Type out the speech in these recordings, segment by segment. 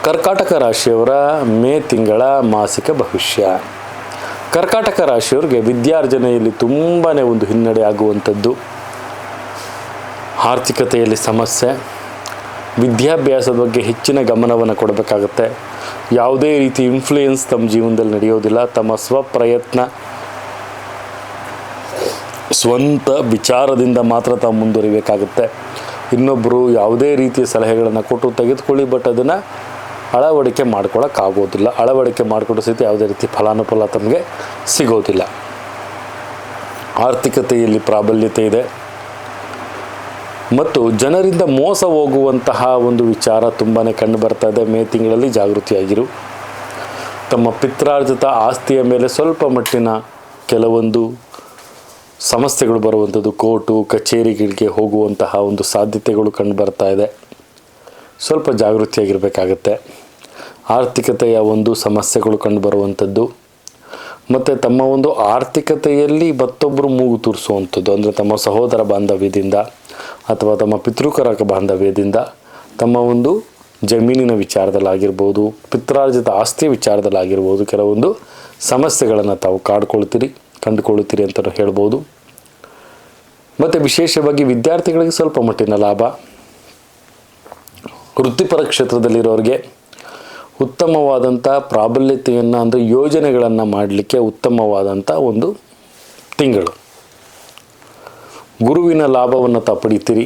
ಕರ್ಕಾಟಕ ರಾಶಿಯವರ ಮೇ ತಿಂಗಳ ಮಾಸಿಕ ಭವಿಷ್ಯ. ಕರ್ಕಾಟಕ ರಾಶಿಯವರಿಗೆ ವಿದ್ಯಾರ್ಜನೆಯಲ್ಲಿ ತುಂಬಾ ಒಂದು ಹಿನ್ನಡೆ ಆಗುವಂಥದ್ದು, ಆರ್ಥಿಕತೆಯಲ್ಲಿ ಸಮಸ್ಯೆ, ವಿದ್ಯಾಭ್ಯಾಸದ ಬಗ್ಗೆ ಹೆಚ್ಚಿನ ಗಮನವನ್ನು ಕೊಡಬೇಕಾಗತ್ತೆ. ಯಾವುದೇ ರೀತಿ ಇನ್ಫ್ಲೂಯೆನ್ಸ್ ತಮ್ಮ ಜೀವನದಲ್ಲಿ ನಡೆಯೋದಿಲ್ಲ. ತಮ್ಮ ಸ್ವಪ್ರಯತ್ನ, ಸ್ವಂತ ವಿಚಾರದಿಂದ ಮಾತ್ರ ತಾವು ಮುಂದುವರಿಬೇಕಾಗುತ್ತೆ. ಇನ್ನೊಬ್ಬರು ಯಾವುದೇ ರೀತಿಯ ಸಲಹೆಗಳನ್ನು ಕೊಟ್ಟು ತೆಗೆದುಕೊಳ್ಳಿ, ಬಟ್ ಅದನ್ನು ಅಳವಡಿಕೆ ಮಾಡ್ಕೊಳ್ಳೋಕ್ಕಾಗೋದಿಲ್ಲ. ಅಳವಡಿಕೆ ಮಾಡಿಕೊಡೋ ಸ್ಥಿತಿ ಯಾವುದೇ ರೀತಿ ಫಲಾನುಫಲ ತಮಗೆ ಸಿಗೋದಿಲ್ಲ. ಆರ್ಥಿಕತೆಯಲ್ಲಿ ಪ್ರಾಬಲ್ಯತೆ ಇದೆ ಮತ್ತು ಜನರಿಂದ ಮೋಸ ಹೋಗುವಂತಹ ಒಂದು ವಿಚಾರ ತುಂಬಾ ಕಂಡು ಬರ್ತಾ ಇದೆ. ಮೇ ತಿಂಗಳಲ್ಲಿ ಜಾಗೃತಿಯಾಗಿರು. ತಮ್ಮ ಪಿತ್ರಾರ್ಜಿತ ಆಸ್ತಿಯ ಮೇಲೆ ಸ್ವಲ್ಪ ಮಟ್ಟಿನ ಕೆಲವೊಂದು ಸಮಸ್ಯೆಗಳು ಬರುವಂಥದ್ದು, ಕೋರ್ಟು ಕಚೇರಿಗಳಿಗೆ ಹೋಗುವಂತಹ ಒಂದು ಸಾಧ್ಯತೆಗಳು ಕಂಡು ಬರ್ತಾ ಇದೆ. ಸ್ವಲ್ಪ ಜಾಗೃತಿಯಾಗಿರಬೇಕಾಗತ್ತೆ. ಆರ್ಥಿಕತೆಯ ಒಂದು ಸಮಸ್ಯೆಗಳು ಕಂಡು ಬರುವಂಥದ್ದು ಮತ್ತು ತಮ್ಮ ಒಂದು ಆರ್ಥಿಕತೆಯಲ್ಲಿ ಮತ್ತೊಬ್ಬರು ಮೂಗು ತೂರಿಸುವಂಥದ್ದು, ಅಂದರೆ ತಮ್ಮ ಸಹೋದರ ಬಾಂಧವ್ಯದಿಂದ ಅಥವಾ ತಮ್ಮ ಪಿತೃಕರ ಬಾಂಧವ್ಯದಿಂದ ತಮ್ಮ ಒಂದು ಜಮೀನಿನ ವಿಚಾರದಲ್ಲಾಗಿರ್ಬೋದು, ಪಿತ್ರಾರ್ಜಿತ ಆಸ್ತಿಯ ವಿಚಾರದಲ್ಲಾಗಿರ್ಬೋದು ಕೆಲವೊಂದು ಸಮಸ್ಯೆಗಳನ್ನು ತಾವು ಕಂಡುಕೊಳ್ಳುತ್ತೀರಿ ಅಂತ ಹೇಳ್ಬೋದು. ಮತ್ತು ವಿಶೇಷವಾಗಿ ವಿದ್ಯಾರ್ಥಿಗಳಿಗೆ ಸ್ವಲ್ಪ ಮಟ್ಟಿನ ಲಾಭ. ವೃತ್ತಿಪರ ಕ್ಷೇತ್ರದಲ್ಲಿರೋರಿಗೆ ಉತ್ತಮವಾದಂಥ ಪ್ರಾಬಲ್ಯತೆಯನ್ನು, ಅಂದರೆ ಯೋಜನೆಗಳನ್ನು ಮಾಡಲಿಕ್ಕೆ ಉತ್ತಮವಾದಂಥ ಒಂದು ತಿಂಗಳು. ಗುರುವಿನ ಲಾಭವನ್ನು ತಾವು ಪಡಿತೀರಿ.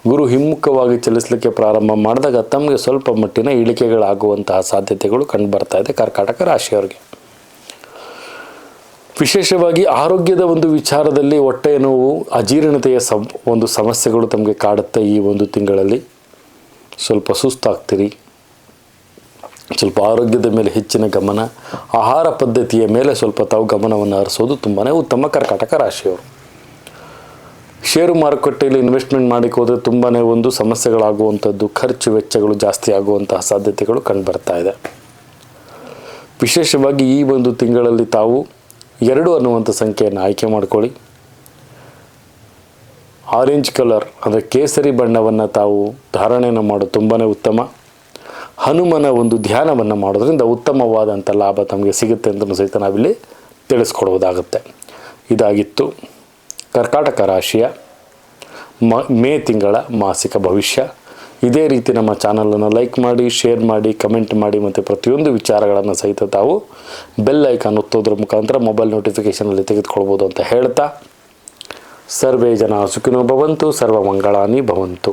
ಗುರು ಹಿಮ್ಮುಖವಾಗಿ ಚಲಿಸಲಿಕ್ಕೆ ಪ್ರಾರಂಭ ಮಾಡಿದಾಗ ತಮಗೆ ಸ್ವಲ್ಪ ಮಟ್ಟಿನ ಇಳಿಕೆಗಳಾಗುವಂತಹ ಸಾಧ್ಯತೆಗಳು ಕಂಡು ಬರ್ತಾ ಇದೆ ಕರ್ಕಾಟಕ ರಾಶಿಯವರಿಗೆ. ವಿಶೇಷವಾಗಿ ಆರೋಗ್ಯದ ಒಂದು ವಿಚಾರದಲ್ಲಿ ಹೊಟ್ಟೆಯ ನೋವು, ಅಜೀರ್ಣತೆಯ ಒಂದು ಸಮಸ್ಯೆಗಳು ತಮಗೆ ಕಾಡುತ್ತೆ. ಈ ಒಂದು ತಿಂಗಳಲ್ಲಿ ಸ್ವಲ್ಪ ಸುಸ್ತಾಗ್ತೀರಿ. ಸ್ವಲ್ಪ ಆರೋಗ್ಯದ ಮೇಲೆ ಹೆಚ್ಚಿನ ಗಮನ, ಆಹಾರ ಪದ್ಧತಿಯ ಮೇಲೆ ಸ್ವಲ್ಪ ತಾವು ಗಮನವನ್ನು ಹರಿಸೋದು ತುಂಬಾ ಉತ್ತಮ ಕರ್ಕಾಟಕ ರಾಶಿಯವರು. ಷೇರು ಮಾರುಕಟ್ಟೆಯಲ್ಲಿ ಇನ್ವೆಸ್ಟ್ಮೆಂಟ್ ಮಾಡಲಿಕ್ಕೆ ಹೋದರೆ ತುಂಬಾ ಒಂದು ಸಮಸ್ಯೆಗಳಾಗುವಂಥದ್ದು, ಖರ್ಚು ವೆಚ್ಚಗಳು ಜಾಸ್ತಿ ಆಗುವಂತಹ ಸಾಧ್ಯತೆಗಳು ಕಂಡುಬರ್ತಾ ಇದೆ. ವಿಶೇಷವಾಗಿ ಈ ಒಂದು ತಿಂಗಳಲ್ಲಿ ತಾವು 2 ಅನ್ನುವಂಥ ಸಂಖ್ಯೆಯನ್ನು ಆಯ್ಕೆ ಮಾಡಿಕೊಳ್ಳಿ. ಆರೆಂಜ್ ಕಲರ್ ಅಂದರೆ ಕೇಸರಿ ಬಣ್ಣವನ್ನು ತಾವು ಧಾರಣೆಯನ್ನು ಮಾಡೋದು ತುಂಬಾ ಉತ್ತಮ. ಹನುಮನ ಒಂದು ಧ್ಯಾನವನ್ನು ಮಾಡೋದ್ರಿಂದ ಉತ್ತಮವಾದಂಥ ಲಾಭ ತಮಗೆ ಸಿಗುತ್ತೆ ಅಂತ ಸಹಿತ ನಾವಿಲ್ಲಿ ತಿಳಿಸ್ಕೊಡುವುದಾಗುತ್ತೆ. ಇದಾಗಿತ್ತು ಕರ್ಕಾಟಕ ರಾಶಿಯ ಮೇ ತಿಂಗಳ ಮಾಸಿಕ ಭವಿಷ್ಯ. ಇದೇ ರೀತಿ ನಮ್ಮ ಚಾನಲನ್ನು ಲೈಕ್ ಮಾಡಿ, ಶೇರ್ ಮಾಡಿ, ಕಮೆಂಟ್ ಮಾಡಿ ಮತ್ತು ಪ್ರತಿಯೊಂದು ವಿಚಾರಗಳನ್ನು ಸಹಿತ ತಾವು ಬೆಲ್ ಐಕಾನ್ ಒತ್ತೋದ್ರ ಮುಖಾಂತರ ಮೊಬೈಲ್ ನೋಟಿಫಿಕೇಷನಲ್ಲಿ ತೆಗೆದುಕೊಳ್ಬೋದು ಅಂತ ಹೇಳ್ತಾ, ಸರ್ವೇ ಜನ ಸುಖಿನೋ ಭವಂತು, ಸರ್ವ ಮಂಗಳಾನಿ ಭವಂತು.